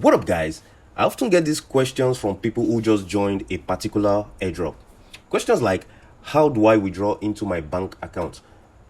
What up, guys? I often get these questions from people who just joined a particular airdrop. Questions like, how do I withdraw into my bank account?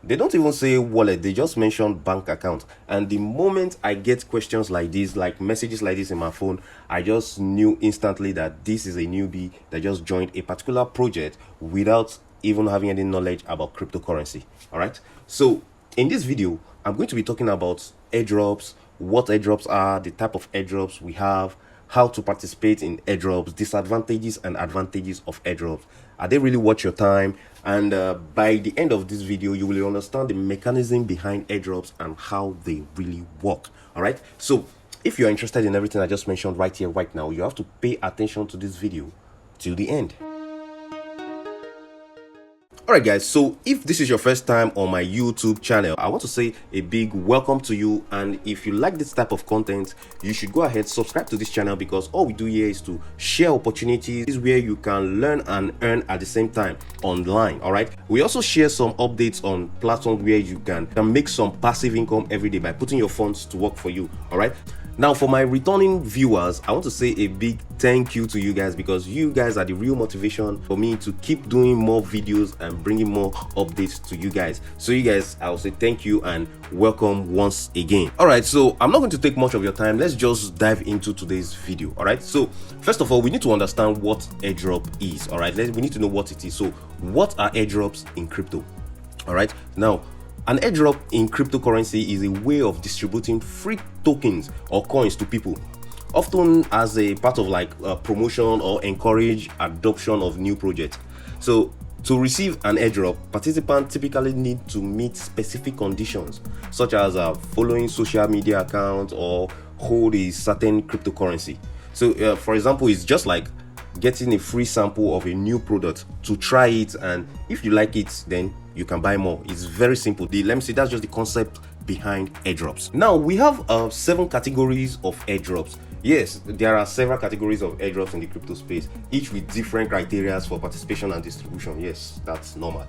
They don't even say wallet, they just mention bank account. And the moment I get questions like this, like messages like this in my phone, I just knew instantly that this is a newbie that just joined a particular project without even having any knowledge about cryptocurrency. All right. So in this video, I'm going to be talking about airdrops, what airdrops are, the type of airdrops we have, how to participate in airdrops, disadvantages and advantages of airdrops. Are they really worth your time? And by the end of this video, you will understand the mechanism behind airdrops and how they really work. All right. So if you're interested in everything I just mentioned right here, right now, you have to pay attention to this video till the end. Alright guys, so if this is your first time on my YouTube channel, I want to say a big welcome to you, and if you like this type of content, you should go ahead subscribe to this channel, because all we do here is to share opportunities where you can learn and earn at the same time online. Alright, we also share some updates on platforms where you can make some passive income every day by putting your funds to work for you. Alright, now for my returning viewers, I want to say a big thank you to you guys, because you guys are the real motivation for me to keep doing more videos and bringing more updates to you guys. So you guys, I will say thank you and welcome once again. All right, so I'm not going to take much of your time. Let's just dive into today's video. All right, so first of all, we need to understand what airdrop is. All right, we need to know what it is. So what are airdrops in crypto? All right, now an airdrop in cryptocurrency is a way of distributing free tokens or coins to people, often as a part of like a promotion or encourage adoption of new projects. So to receive an airdrop, participants typically need to meet specific conditions, such as following social media accounts or hold a certain cryptocurrency. So for example, it's just like getting a free sample of a new product to try it, and if you like it, then you can buy more. It's very simple. Let me see, that's just the concept behind airdrops. Now we have 7 categories of airdrops. Yes, there are several categories of airdrops in the crypto space, each with different criteria for participation and distribution. Yes, that's normal.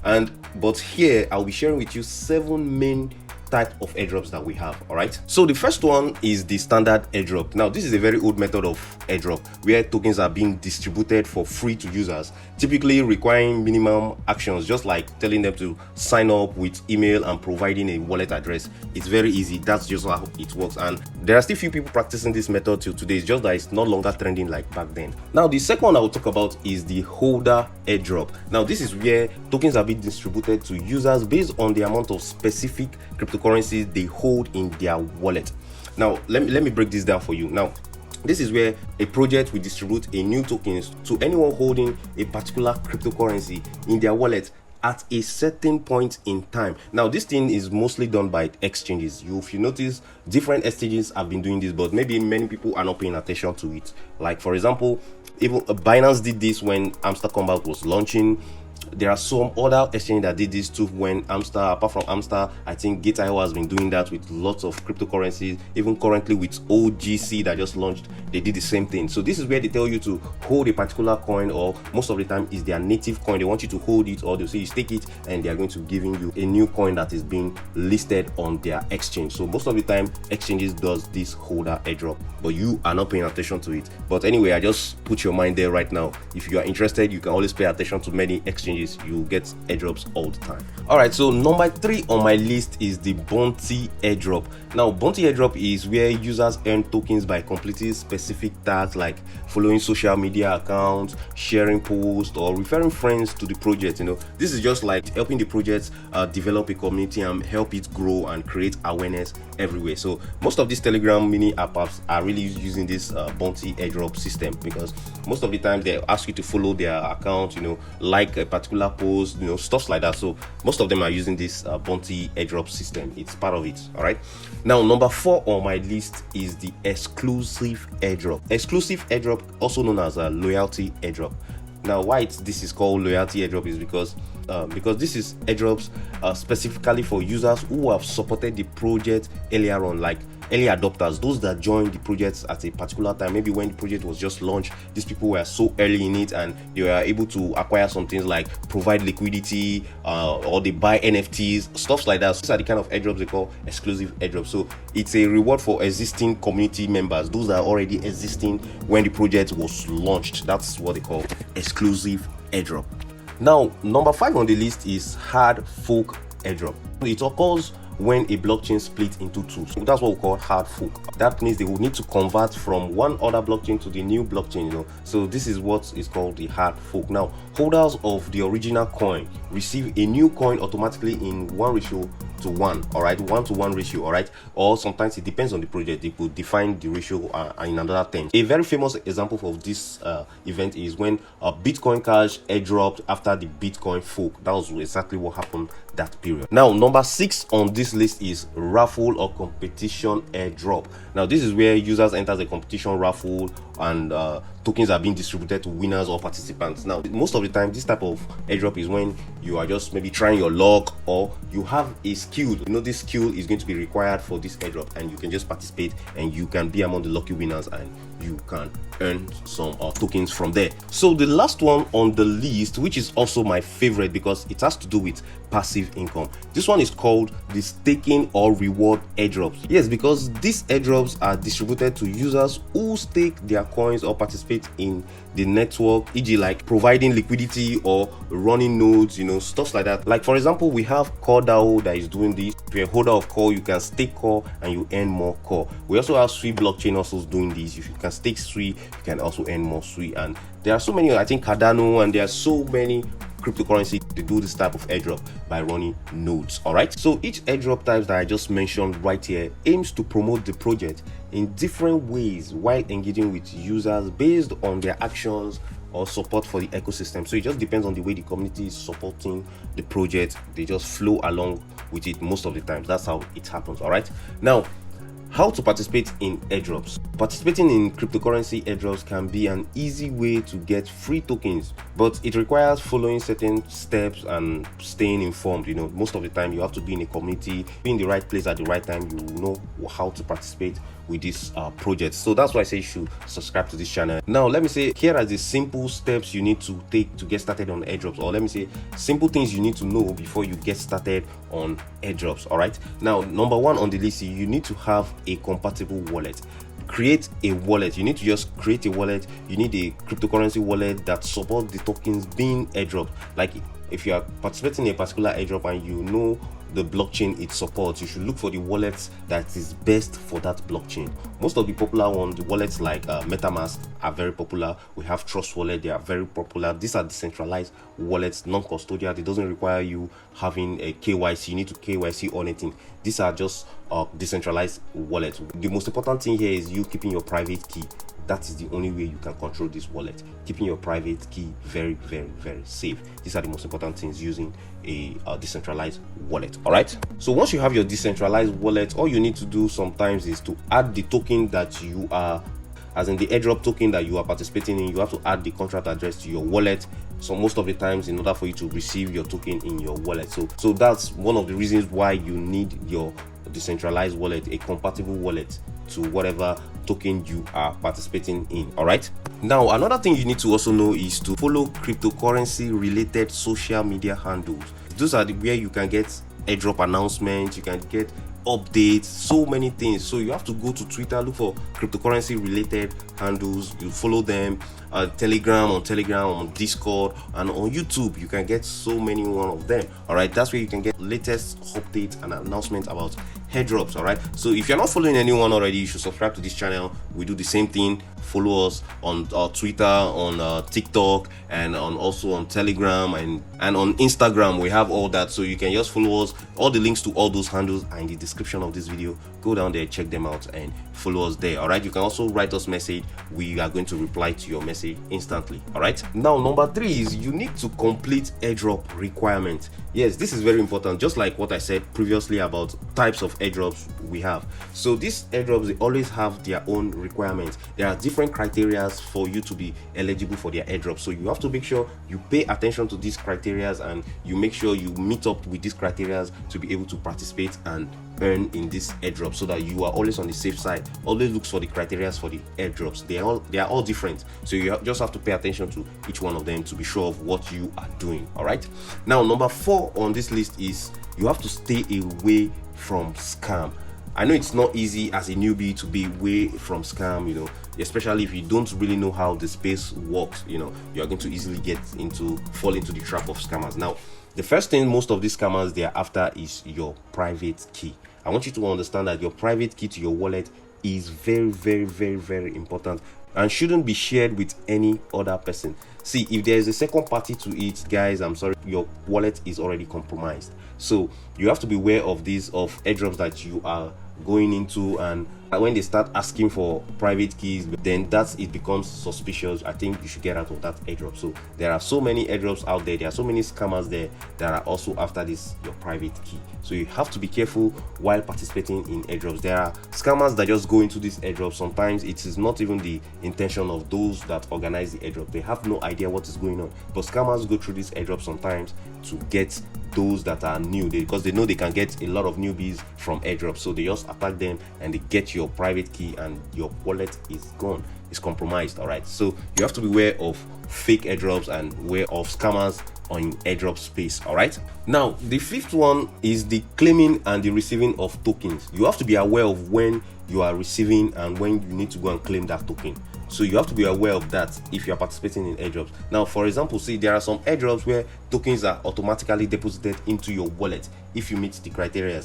But here I'll be sharing with you 7 main type of airdrops that we have. All right, so the first one is the standard airdrop. Now this is a very old method of airdrop where tokens are being distributed for free to users, typically requiring minimum actions, just like telling them to sign up with email and providing a wallet address. It's very easy. That's just how it works, and there are still few people practicing this method till today. It's just that it's no longer trending like back then. Now the second one I will talk about is the holder airdrop. Now this is where tokens are being distributed to users based on the amount of specific cryptocurrencies they hold in their wallet. Now let me break this down for you. Now this is where a project will distribute a new tokens to anyone holding a particular cryptocurrency in their wallet at a certain point in time. Now this thing is mostly done by exchanges. If you notice, different exchanges have been doing this, but maybe many people are not paying attention to it. Like for example, even Binance did this when Amstar Combat was launching. There are some other exchanges that did this too when Amstar, apart from Amstar, I think Gate.io has been doing that with lots of cryptocurrencies. Even currently with OGC that just launched, they did the same thing. So this is where they tell you to hold a particular coin, or most of the time is their native coin. They want you to hold it, or they'll say you stake it and they are going to giving you a new coin that is being listed on their exchange. So most of the time exchanges does this holder airdrop, but you are not paying attention to it. But anyway, I just put your mind there right now. If you are interested, you can always pay attention to many exchanges. You get airdrops all the time. All right, so number 3 on my list is the bounty airdrop. Now bounty airdrop is where users earn tokens by completing specific tasks like following social media accounts, sharing posts, or referring friends to the project. This is just like helping the project develop a community and help it grow and create awareness everywhere. So most of these Telegram mini apps are really using this bounty airdrop system, because most of the time they ask you to follow their account, like a particular post, stuff like that. So most of them are using this bounty airdrop system. It's part of it. All right, now number 4 on my list is the exclusive airdrop. Exclusive airdrop, also known as a loyalty airdrop. Now why this is called loyalty airdrop is because this is airdrops specifically for users who have supported the project earlier on, like early adopters, those that joined the project at a particular time. Maybe when the project was just launched, these people were so early in it and they were able to acquire some things like provide liquidity, or they buy NFTs, stuff like that. So these are the kind of airdrops they call exclusive airdrops. So it's a reward for existing community members, those that are already existing when the project was launched. That's what they call exclusive airdrop. Now, number 5 on the list is hard fork airdrop. It occurs when a blockchain splits into two. So that's what we call hard fork. That means they will need to convert from one other blockchain to the new blockchain, So this is what is called the hard fork. Now, holders of the original coin receive a new coin automatically in 1:1, all right, 1:1 ratio, all right. Or sometimes it depends on the project, they could define the ratio in another term. A very famous example of this event is when Bitcoin Cash airdropped after the Bitcoin fork. That was exactly what happened that period. Now, number 6 on this list is raffle or competition airdrop. Now, this is where users enter the competition raffle and tokens are being distributed to winners or participants. Now, most of the time, this type of airdrop is when you are just maybe trying your luck, or you have a skill. This skill is going to be required for this airdrop, and you can just participate and you can be among the lucky winners and you can earn some tokens from there. So the last one on the list, which is also my favorite because it has to do with passive income, this one is called the staking or reward airdrops. Yes, because these airdrops are distributed to users who stake their coins or participate in the network, e.g. like providing liquidity or running nodes, stuff like that. Like, for example, we have CoreDAO that is doing this. If you're a holder of Core, you can stake Core and you earn more Core. We also have Sui blockchain also doing this. If you can stake Sui, you can also earn more Sui. And there are so many, I think Cardano, and there are so many cryptocurrency to do this type of airdrop by running nodes. All right, so each airdrop types that I just mentioned right here aims to promote the project in different ways while engaging with users based on their actions or support for the ecosystem. So it just depends on the way the community is supporting the project. They just flow along with it most of the times. That's how it happens. All right, now, how to participate in airdrops. Participating in cryptocurrency airdrops can be an easy way to get free tokens, but it requires following certain steps and staying informed. Most of the time you have to be in a community, be in the right place at the right time. You know how to participate with this project. So that's why I say you should subscribe to this channel. Now, let me say, here are the simple steps you need to take to get started on airdrops, or let me say simple things you need to know before you get started on airdrops. All right, now, number 1 on the list, you need to have a compatible wallet. Create a wallet. You need to just create a wallet. You need a cryptocurrency wallet that supports the tokens being airdropped. Like, if you are participating in a particular airdrop and you know the blockchain it supports, you should look for the wallets that is best for that blockchain. Most of the popular ones, the wallets like MetaMask, are very popular. We have Trust Wallet, they are very popular. These are decentralized wallets, non-custodial. It doesn't require you having a KYC. You need to KYC on anything. These are just decentralized wallets. The most important thing here is you keeping your private key. That is the only way you can control this wallet. Keeping your private key very, very, very safe. These are the most important things using a decentralized wallet. All right, so once you have your decentralized wallet, all you need to do sometimes is to add the token that you are, as in the airdrop token that you are participating in. You have to add the contract address to your wallet. So most of the times, in order for you to receive your token in your wallet, so that's one of the reasons why you need your decentralized wallet, a compatible wallet to whatever token you are participating in. All right, now, another thing you need to also know is to follow cryptocurrency related social media handles. Those are where you can get airdrop announcements, you can get updates, so many things. So you have to go to Twitter, look for cryptocurrency related handles, you follow them. Telegram, on Discord, and on YouTube, you can get so many one of them. All right, that's where you can get latest updates and announcements about airdrops. All right, so if you're not following anyone already, you should subscribe to this channel. We do the same thing. Follow us on Twitter, on TikTok, and also on Telegram and on Instagram. We have all that, so you can just follow us. All the links to all those handles are in the description of this video. Go down there, check them out, and follow us there. All right, you can also write us message. We are going to reply to your message instantly. All right, now, number 3 is you need to complete airdrop requirement. Yes, this is very important, just like what I said previously about types of airdrops we have. So these airdrops, they always have their own requirements. There are different criteria for you to be eligible for their airdrop, so you have to make sure you pay attention to these criteria and you make sure you meet up with these criteria to be able to participate and earn in this airdrop, so that you are always on the safe side. Always look for the criteria for the airdrops. They are all different, so you just have to pay attention to each one of them to be sure of what you are doing. All right, now number 4 on this list is you have to stay away from scam. I know it's not easy as a newbie to be away from scam, especially if you don't really know how the space works. You are going to easily fall into the trap of scammers. Now, the first thing most of these scammers they are after is your private key. I want you to understand that your private key to your wallet is very, very, very, very important and shouldn't be shared with any other person. See, if there is a second party to it, guys, I'm sorry, your wallet is already compromised. So you have to be aware of airdrops that you are going into, and when they start asking for private keys, then it becomes suspicious. I think you should get out of that airdrop. So there are so many airdrops out there, there are so many scammers there that are also after your private key. So you have to be careful while participating in airdrops. There are scammers that just go into this airdrop. Sometimes it is not even the intention of those that organize the airdrop. They have no idea what is going on, but scammers go through this airdrop sometimes to get those that are new, because they know they can get a lot of newbies from airdrops. So they just attack them and they get your private key, and your wallet is gone, it's compromised. All right, so you have to be aware of fake airdrops and aware of scammers on airdrop space. All right, now the 5th one is the claiming and the receiving of tokens. You have to be aware of when you are receiving and when you need to go and claim that token. So you have to be aware of that if you are participating in airdrops. Now, for example, see, there are some airdrops where tokens are automatically deposited into your wallet if you meet the criteria.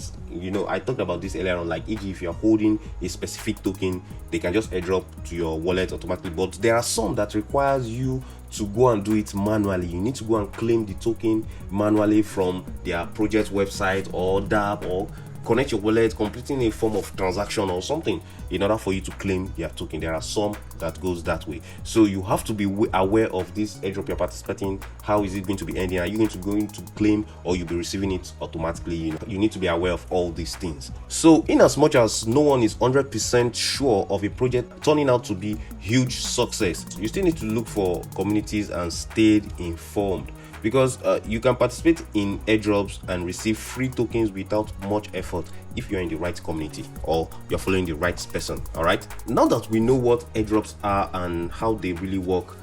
I talked about this earlier on, like e.g. if you're holding a specific token, they can just airdrop to your wallet automatically. But there are some that requires you to go and do it manually. You need to go and claim the token manually from their project website or dApp, or connect your wallet, completing a form of transaction or something in order for you to claim your token. There are some that goes that way. So you have to be aware of this airdrop you're participating. How is it going to be ending? Are you going to claim, or you'll be receiving it automatically? You need to be aware of all these things. So in as much as no one is 100% sure of a project turning out to be huge success, you still need to look for communities and stay informed, because you can participate in airdrops and receive free tokens without much effort if you're in the right community or you're following the right person. All right, now that we know what airdrops are and how they really work,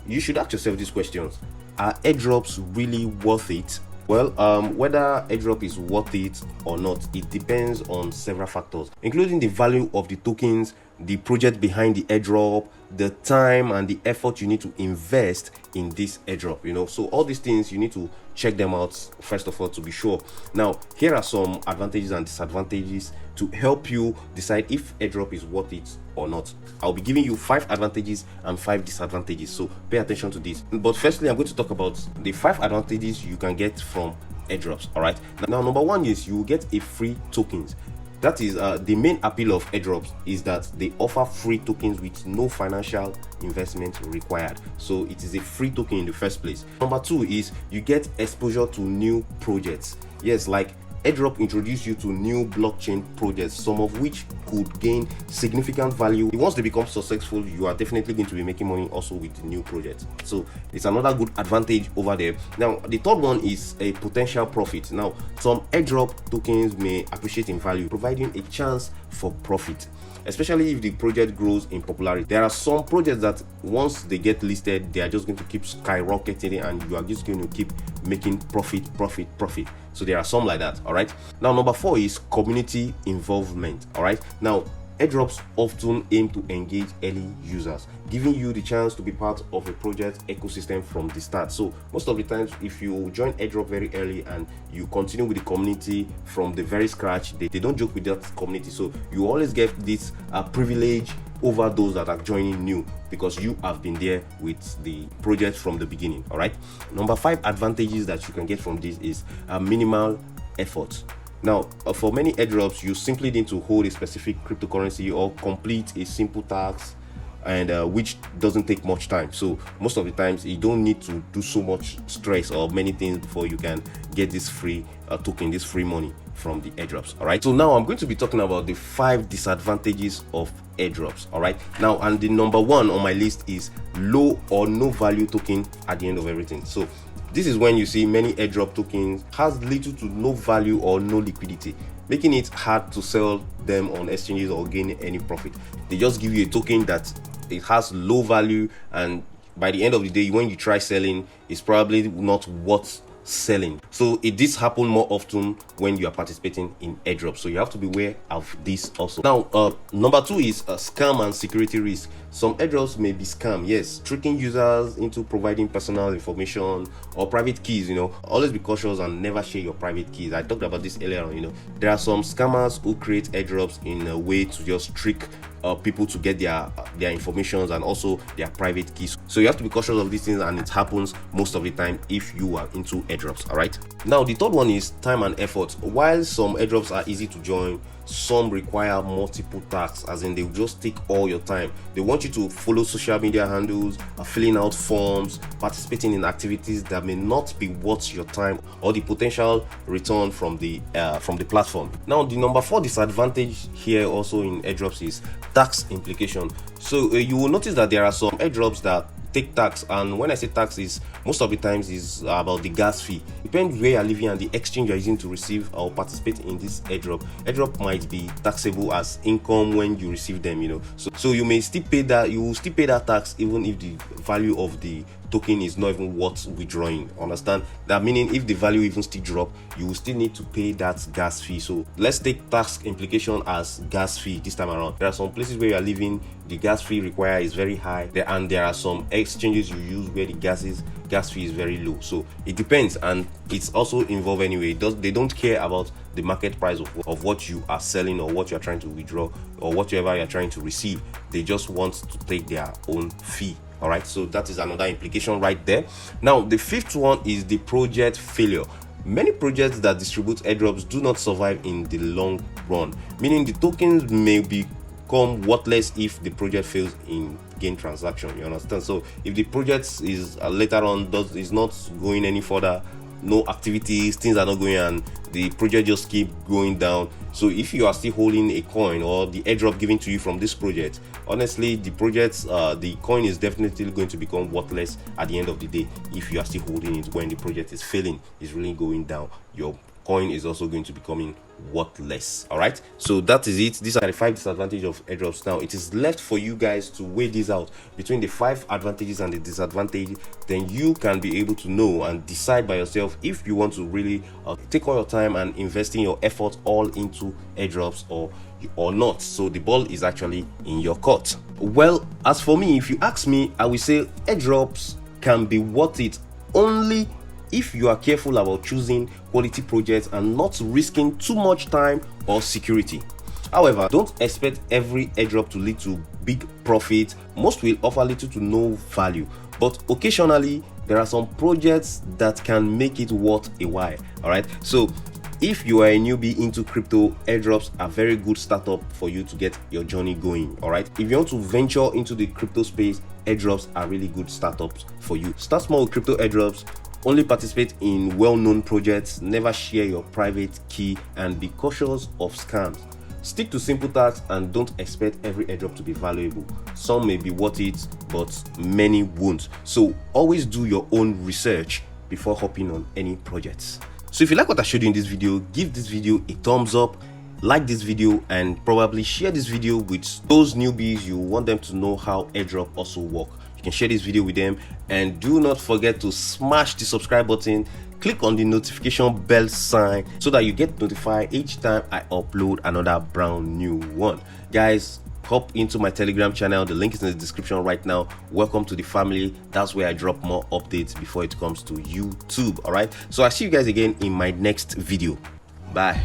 you should ask yourself these questions. Are airdrops really worth it? Well, whether airdrop is worth it or not, it depends on several factors, including the value of the tokens, the project behind the airdrop, the time and the effort you need to invest in this airdrop. So all these things, you need to check them out first of all to be sure. Now, here are some advantages and disadvantages to help you decide if airdrop is worth it or not. I'll be giving you 5 advantages and 5 disadvantages, so pay attention to this. But firstly, I'm going to talk about the 5 advantages you can get from airdrops. All right, now number 1 is you will get a free tokens. That is the main appeal of airdrops, is that they offer free tokens with no financial investment required. So it is a free token in the first place. Number 2 is you get exposure to new projects. Yes, like airdrop introduce you to new blockchain projects, some of which could gain significant value. Once they become successful, you are definitely going to be making money also with the new projects. So it's another good advantage over there. Now, the third one is a potential profit. Now, some airdrop tokens may appreciate in value, providing a chance for profit, especially if the project grows in popularity. There are some projects that once they get listed, they are just going to keep skyrocketing, and you are just going to keep making profit. So there are some like that. All right, now number 4 is community involvement. All right, now airdrops often aim to engage early users, giving you the chance to be part of a project ecosystem from the start. So most of the times, if you join airdrop very early and you continue with the community from the very scratch, they don't joke with that community. So you always get this privilege over those that are joining new, because you have been there with the project from the beginning. All right, number 5 advantages that you can get from this is minimal effort. Now, for many airdrops, you simply need to hold a specific cryptocurrency or complete a simple task, and which doesn't take much time. So most of the times, you don't need to do so much stress or many things before you can get this free token, this free money from the airdrops. All right, so now I'm going to be talking about the 5 disadvantages of airdrops. All right, now, and the number 1 on my list is low or no value token at the end of everything. So this is when you see many airdrop tokens has little to no value or no liquidity. making it hard to sell them on exchanges or gain any profit. They just give you a token that it has low value, and by the end of the day, when you try selling, it's probably not worth selling. So this happen more often when you are participating in airdrops, so you have to be aware of this also. Now number 2 is scam and security risk. Some airdrops may be scam, yes, tricking users into providing personal information or private keys. Always be cautious and never share your private keys. I talked about this earlier on. There are some scammers who create airdrops in a way to just trick people to get their informations and also their private keys. So you have to be cautious of these things, and it happens most of the time if you are into airdrops. All right, now the third one is time and effort. While some airdrops are easy to join, some require multiple tasks, as in they will just take all your time. They want you to follow social media handles, filling out forms, participating in activities that may not be worth your time or the potential return from the platform. Now the number 4 disadvantage here also in airdrops is tax implication. So you will notice that there are some airdrops that take tax, and when I say tax, is most of the times is about the gas fee. Depends where you're living and the exchange you're using to receive or participate in this airdrop. Airdrop might be taxable as income when you receive them. So you may still pay that. You will still pay that tax even if the value of the token is not even worth withdrawing. Understand that? Meaning if the value even still drop, you will still need to pay that gas fee. So let's take tax implication as gas fee this time around. There are some places where you are living, the gas fee required is very high, and there are some exchanges you use where the gas fee is very low. So it depends, and it's also involved anyway. They don't care about the market price of what you are selling or what you are trying to withdraw or whatever you're trying to receive. They just want to take their own fee. All right, so that is another implication right there. Now the 5th one is the project failure. Many projects that distribute airdrops do not survive in the long run, meaning the tokens may become worthless if the project fails in gain transaction. You understand? So if the project is later on is not going any further, no activities, things are not going, and the project just keep going down. So if you are still holding a coin or the airdrop given to you from this project, honestly, the coin is definitely going to become worthless at the end of the day. If you are still holding it when the project is failing, is really going down, your coin is also going to becoming worthless. All right, so that is it. These are the 5 disadvantages of airdrops. Now it is left for you guys to weigh this out between the 5 advantages and the disadvantages. Then you can be able to know and decide by yourself if you want to really take all your time and investing your effort all into airdrops or not. So the ball is actually in your court. Well, as for me, if you ask me, I will say airdrops can be worth it only if you are careful about choosing quality projects and not risking too much time or security. However, don't expect every airdrop to lead to big profit. Most will offer little to no value, but occasionally there are some projects that can make it worth a while. All right, so if you are a newbie into crypto, airdrops are very good startup for you to get your journey going. All right, if you want to venture into the crypto space, airdrops are really good startups for you. Start small with crypto airdrops. Only participate in well-known projects, never share your private key, and be cautious of scams. Stick to simple tasks and don't expect every airdrop to be valuable. Some may be worth it, but many won't. So always do your own research before hopping on any projects. So if you like what I showed you in this video, give this video a thumbs up, like this video, and probably share this video with those newbies you want them to know how airdrop also work. Can share this video with them, and do not forget to smash the subscribe button, click on the notification bell sign so that you get notified each time I upload another brand new one. Guys, hop into my Telegram channel, the link is in the description right now. Welcome to the family. That's where I drop more updates before it comes to YouTube. All right, so I see you guys again in my next video. Bye.